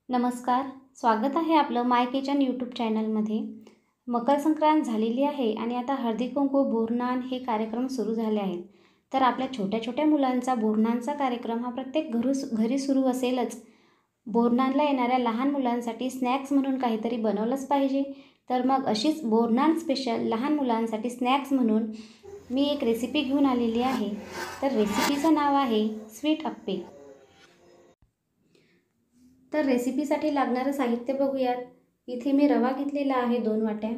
नमस्कार, स्वागत आहे आपलं माय किचन यूट्यूब चॅनलमध्ये। मकर संक्रांत झालेली आहे आणि आता हळदी कुंकू बोरनान हे कार्यक्रम सुरू झाले आहेत। तर आपल्या छोट्या छोट्या मुलांचा बोरनानचा कार्यक्रम हा प्रत्येक घरी सुरू असेलच। बोरनानला येणाऱ्या लहान मुलांसाठी स्नॅक्स म्हणून काहीतरी बनवलंच पाहिजे। तर मग अशीच बोरनान स्पेशल लहान मुलांसाठी स्नॅक्स म्हणून मी एक रेसिपी घेऊन आलेली आहे। तर रेसिपीचं नाव आहे स्वीट अप्पे। तर रेसिपीसाठी लागणारं साहित्य बघूयात। इथे मी रवा घेतलेला आहे 2 वाट्या,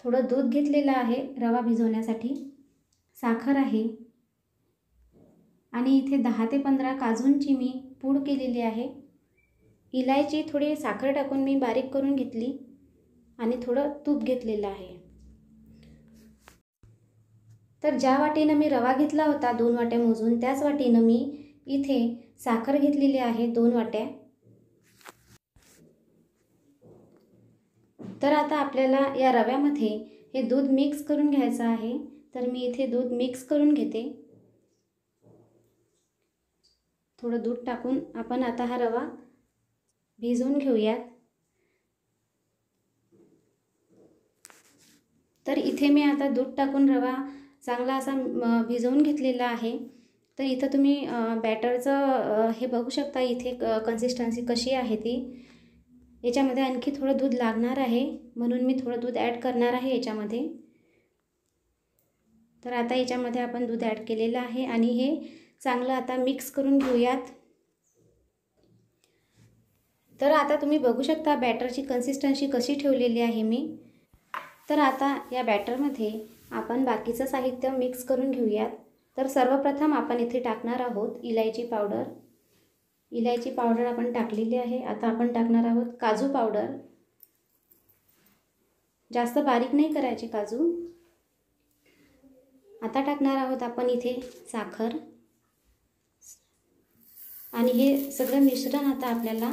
थोडं दूध घेतलेलं आहे रवा भिजवण्यासाठी, साखर आहे आणि इथे 10 ते 15 काजूंची मी पूड केलेली आहे। इलायची थोडी साखर टाकून मी बारीक करून घेतली आणि थोडं तूप घेतलेलं आहे। तर ज्या वाटीनं मी रवा घेतला होता 2 वाट्या मोजून, त्याच वाटीनं मी इथे साखर घेतलेली आहे 2 वाट्या। तर आता आपल्याला या रव्यामध्ये हे दूध मिक्स करून घ्यायचं आहे। तर मी इथे दूध मिक्स करून घेते। थोडं दूध टाकून आपण आता हा रवा भिजवून घेऊयात। तर इथे मी आता दूध टाकून रवा चांगला असा भिजवून घेतलेला आहे। तर इथं तुम्ही बॅटरचं हे बघू शकता, इथे कन्सिस्टन्सी कशी आहे ती। याच्यामध्ये आणखी थोडं दूध लागणार आहे, म्हणून मी थोडं दूध ॲड करणार आहे याच्यामध्ये। तर आता याच्यामध्ये आपण दूध ॲड केलेलं आहे आणि हे चांगलं आता मिक्स करून घेऊयात। तर आता तुम्ही बघू शकता बॅटरची कन्सिस्टन्सी कशी ठेवलेली आहे मी। तर आता या बॅटरमध्ये आपण बाकीचं साहित्य मिक्स करून घेऊयात। तर सर्वप्रथम आपण इथे टाकणार आहोत इलायची पावडर। इलायची पावडर आपण टाकलेली आहे। आता आपण टाकणार आहोत काजू पावडर। जास्त बारीक नाही करायचे काजू। आता टाकणार आहोत आपण इथे साखर आणि हे सगळं मिश्रण आता आपल्याला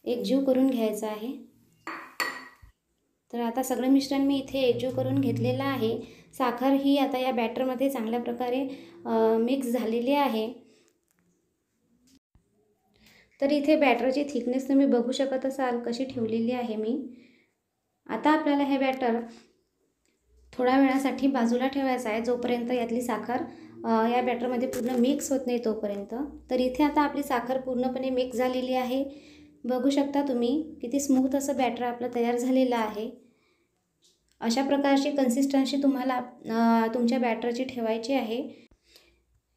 एकजीव करून घ्यायचं आहे। तर आता सगळं मिश्रण मी इथे एकजीव करून घेतलेलं आहे। साखर ही आता या बॅटरमध्ये चांगल्या प्रकारे मिक्स झालेली आहे। तर इथे बॅटरची थिकनेस तुम्ही बघू शकत असाल कशी ठेवलेली आहे मी। आता आपल्याला हे बॅटर थोड्या वेळासाठी बाजूला ठेवायचं आहे, जोपर्यंत यातली साखर या बॅटरमध्ये पूर्ण मिक्स होत नाही तोपर्यंत। तर इथे आता आपली साखर पूर्णपणे मिक्स झालेली आहे। बघू शकता तुम्ही किती स्मूथ असं बॅटर आपलं तयार झालेलं आहे। अशा प्रकारची कन्सिस्टन्सी तुम्हाला तुमच्या बॅटरची ठेवायची आहे।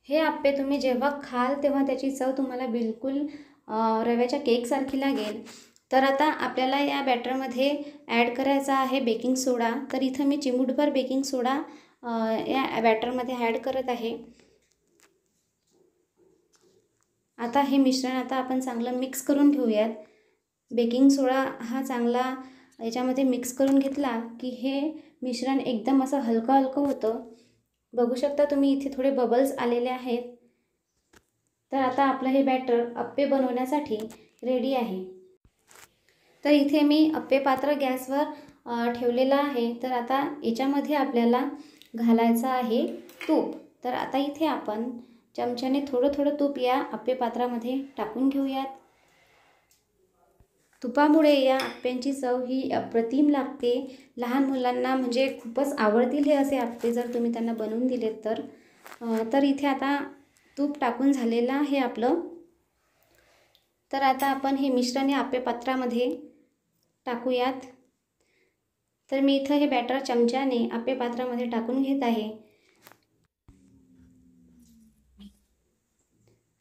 हे अप्पे तुम्ही जेव्हा खाल तेव्हा त्याची चव तुम्हाला बिलकुल रव्याच्या केकसारखी लागेल। तर आता आपल्याला या बॅटरमध्ये ॲड करायचा आहे बेकिंग सोडा। तर इथं मी चिमूटभर बेकिंग सोडा या बॅटरमध्ये ॲड करत आहे। आता हे मिश्रण आता आपण चांगलं मिक्स करून घेऊयात। बेकिंग सोडा हा चांगला याच्यामध्ये मिक्स करून घेतला की हे मिश्रण एकदम असं हलकं हलकं होतं। बघू शकता तुम्ही इथे थोडे बबल्स आलेले आहेत। तर आता आपलं हे बॅटर अप्पे बनवण्यासाठी रेडी आहे। तर इथे मी अप्पे पात्र गॅसवर ठेवलेलं आहे। तर आता याच्यामध्ये आपल्याला घालायचं आहे तूप। तर आता इथे आपण चमच्याने थोडं थोडं तूप या अप्पे पात्रामध्ये टाकून घेऊयात। तुपामुळे या अप्प्यांची चव ही अप्रतिम लागते। लहान मुलांना म्हणजे खूपच आवडतील हे असे अप्पे जर तुम्ही त्यांना बनवून दिलेत तर। तर इथे आता तूप टाकून झालेलं आहे आपलं। तर आता आपण हे मिश्रण या अप्पे पात्रामध्ये टाकूयात। तर मी इथं हे बॅटर चमच्याने अप्पे पात्रामध्ये टाकून घेत आहे।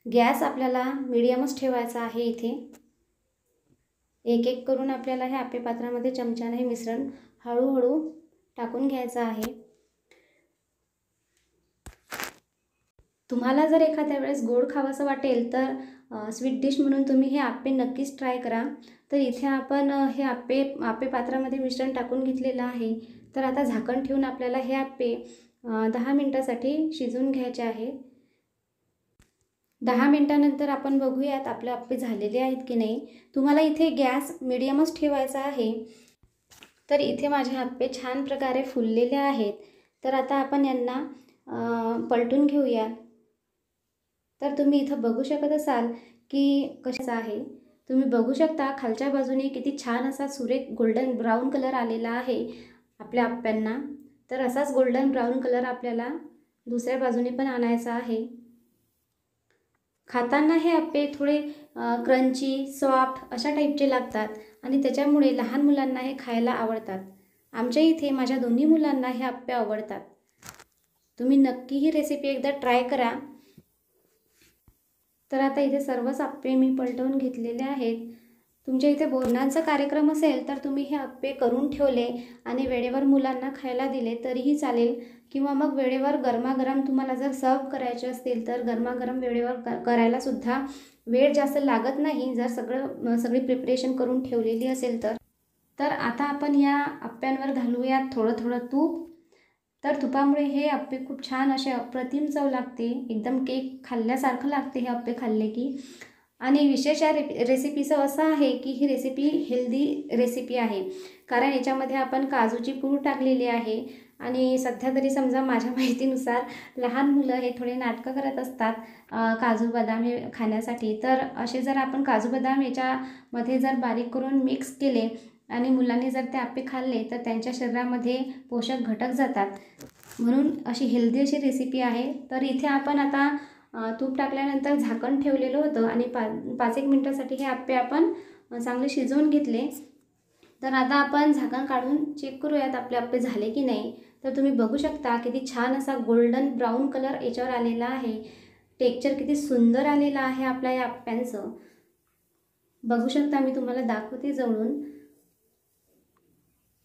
गॅस आपल्याला मीडियमच ठेवायचा आहे। इथे एक एक करून आपल्याला हे अप्पे पात्रामध्ये चमच्याने हे मिश्रण हळूहळू टाकून घ्यायचं आहे। तुम्हाला जर एखाद्या वेळेस गोड खावंसं वाटेल तर स्वीट डिश म्हणून तुम्ही हे अप्पे नक्कीच ट्राय करा। तर इथे आपण हे अप्पे पात्रामध्ये मिश्रण टाकून घेतलेलं आहे। तर आता झाकण ठेवून आपल्याला हे अप्पे 10 मिनिटासाठी शिजवून घ्यायचे आहे। 10 मिनिटानंतर आपण बघूयात आपले अप्पे झालेले आहेत की नाही। तुम्हाला इथे गॅस मीडियमच ठेवायचा आहे। तर इथे माझे अप्पे छान प्रकारे फुललेले आहेत। तर आता आपण यांना पलटून घेऊया। तर तुम्ही इथं बघू शकत असाल की कसं आहे। तुम्ही बघू शकता खालच्या बाजूने किती छान असा सुरेख गोल्डन ब्राऊन कलर आलेला आहे आपल्या अप्प्यांना. तर असाच गोल्डन ब्राऊन कलर आपल्याला दुसऱ्या बाजूने पण आणायचा आहे. खाताना हे अप्पे थोडे क्रंची सॉफ्ट अशा टाईपचे लागतात आणि त्याच्यामुळे लहान मुलांना हे खायला आवडतात. आमच्या इथे माझ्या दोन्ही मुलांना हे अप्पे आवडतात. तुम्ही नक्की ही रेसिपी एकदा ट्राय करा. तर आता इथे सर्वच अप्पे मी पलटवून घेतलेले आहेत. तुमच्या इथे बोरनाचा कार्यक्रम असेल तर तुम्ही हे अप्पे करून ठेवले आणि वेळेवर मुलांना खायला दिले तरीही चालेल, किंवा मग वेळेवर गरमागरम तुम्हाला जर सर्व करायचे असतील तर गरमागरम वेळेवर करायला सुद्धा वेळ जास्त लागत नाही जर सगळी प्रिपरेशन करून ठेवलेली असेल तर. तर आता आपण या अप्प्यांवर घालूयात थोडं थोडं तूप. तर तुपामुळे हे अप्पे खूप छान असे अप्रतिम चव लागते, एकदम केक खाल्ल्यासारखं लागते हे अप्पे खाल्ले की. आणि विशेष या रेसिपीचं असं आहे की ही रेसिपी हेल्दी रेसिपी आहे, कारण याच्यामध्ये आपण काजूची पूड टाकलेली आहे. आणि सध्या तरी समजा माझ्या माहितीनुसार लहान मुलं हे थोडे नाटकं करत असतात काजू बदाम हे खाण्यासाठी. तर असे जर आपण काजू बदाम याच्यामध्ये जर बारीक करून मिक्स केले आणि मुलांनी जर ते अप्पे खाल्ले तर त्यांच्या शरीरामध्ये पोषक घटक जातात, म्हणून अशी हेल्दी अशी रेसिपी आहे. तर इथे आपण आता तूप टाकल्यानंतर झाकण ठेवलेलं होतं आणि 5-1 मिनटासाठी हे अप्पे आपण चांगले शिजवून घेतले. तर आता आपण झाकण काढून चेक करूयात आपले अप्पे झाले की नाही. तर तुम्ही बघू शकता किती छान असा गोल्डन ब्राऊन कलर याच्यावर आलेला आहे. टेक्स्चर किती सुंदर आलेलं आहे आपल्या या अप्प्यांचं. बघू शकता, मी तुम्हाला दाखवते जवळून.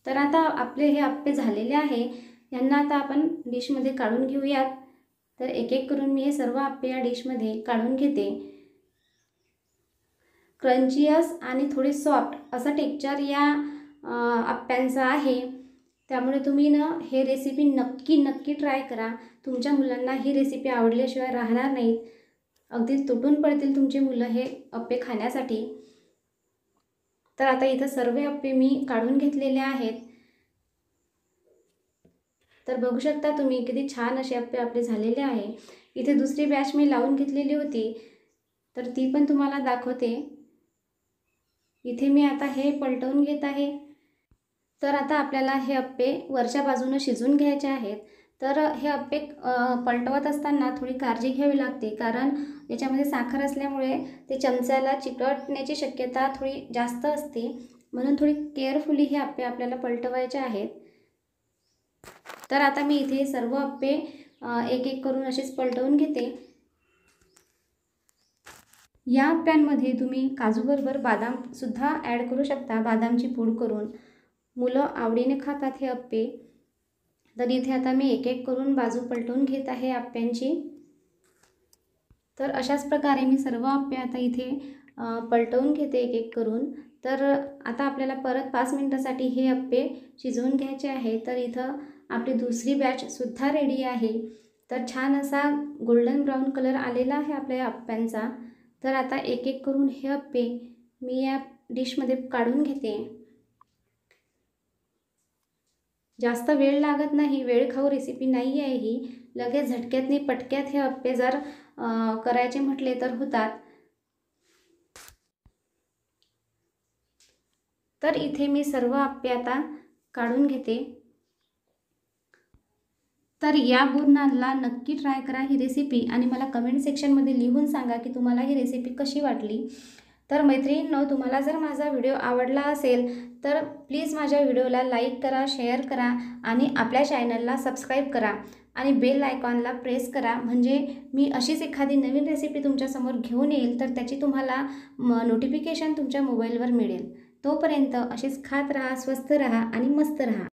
तर आता आपले हे अप्पे झालेले आहे. यांना आता आपण डिशमध्ये काढून घेऊयात. तर एक एक करून मी हे सर्व अप्पे या डिशमध्ये काढून घेते. क्रंचियस आणि थोडे सॉफ्ट असं टेक्स्चर या अप्प्यांचं आहे. त्यामुळे तुम्ही हे रेसिपी नक्की ट्राय करा. तुमच्या मुलांना ही रेसिपी आवडल्याशिवाय राहणार नाहीत. अगदी तुटून पडतील तुमची मुलं हे अप्पे खाण्यासाठी. तर आता इथं सर्व अप्पे मी काढून घेतलेले आहेत. तर बघू शकता तुम्ही किती छान असे अप्पे आपले झालेले आहे. इथे दुसरी बॅच मी लावून घेतलेली होती, तर ती पण तुम्हाला दाखवते. इथे मी आता हे पलटवून घेत आहे. तर आता आपल्याला हे अप्पे वरच्या बाजूने शिजवून घ्यायचे आहेत. तर हे अप्पे पलटवत असताना थोडी काळजी घ्यावी लागते, कारण याच्यामध्ये साखर असल्यामुळे ते चमच्याला चिकटण्याची शक्यता थोडी जास्त असते, म्हणून थोडी केअरफुली हे अप्पे आपल्याला पलटवायचे आहेत. तर आता मी इथे सर्व अप्पे एक एक करून असेच पलटवून घेते. या अप्प्यांमध्ये तुम्ही काजूबरोबर बदामसुद्धा ॲड करू शकता, बदामची पूड करून. मुलं आवडीने खातात हे अप्पे. तर इथे आता मी एक एक करून बाजू पलटवून घेत आहे अप्प्यांची. तर अशाच प्रकारे मी सर्व अप्पे आता इथे पलटवून घेते एक एक करून. तर आता आपल्याला परत 5 मिनिटासाठी हे अप्पे शिजवून घ्यायचे आहे. तर इथं आपली दुसरी बॅचसुद्धा रेडी आहे. तर छान असा गोल्डन ब्राऊन कलर आलेला आहे आपल्या या अप्प्यांचा. तर आता एक एक करून हे अप्पे मी या डिशमध्ये काढून घेते. जास्त वेळ लागत नाही, वेळ खाऊ रेसिपी नाही आहे ही. लगेच झटक्यातनी पटक्यात हे अप्पे जर करायचे म्हटले तर होतात. तर इथे मी सर्व अप्पे आता काढून घेते. तर या बोरनानला नक्की ट्राय करा ही रेसिपी आणि मला कमेंट सेक्शनमध्ये लिहून सांगा की तुम्हाला ही रेसिपी कशी वाटली. तर मैत्रिणींनो, तुम्हाला जर माझा व्हिडिओ आवडला असेल तर प्लीज माझ्या व्हिडिओला लाईक करा, शेअर करा आणि आपल्या चॅनलला सबस्क्राईब करा आणि बेल आयकॉनला प्रेस करा, म्हणजे मी अशीच एखादी नवीन रेसिपी तुमच्यासमोर घेऊन येईल तर त्याची तुम्हाला नोटिफिकेशन तुमच्या मोबाईलवर मिळेल. तोपर्यंत असेच खात राहा, स्वस्थ राहा आणि मस्त राहा.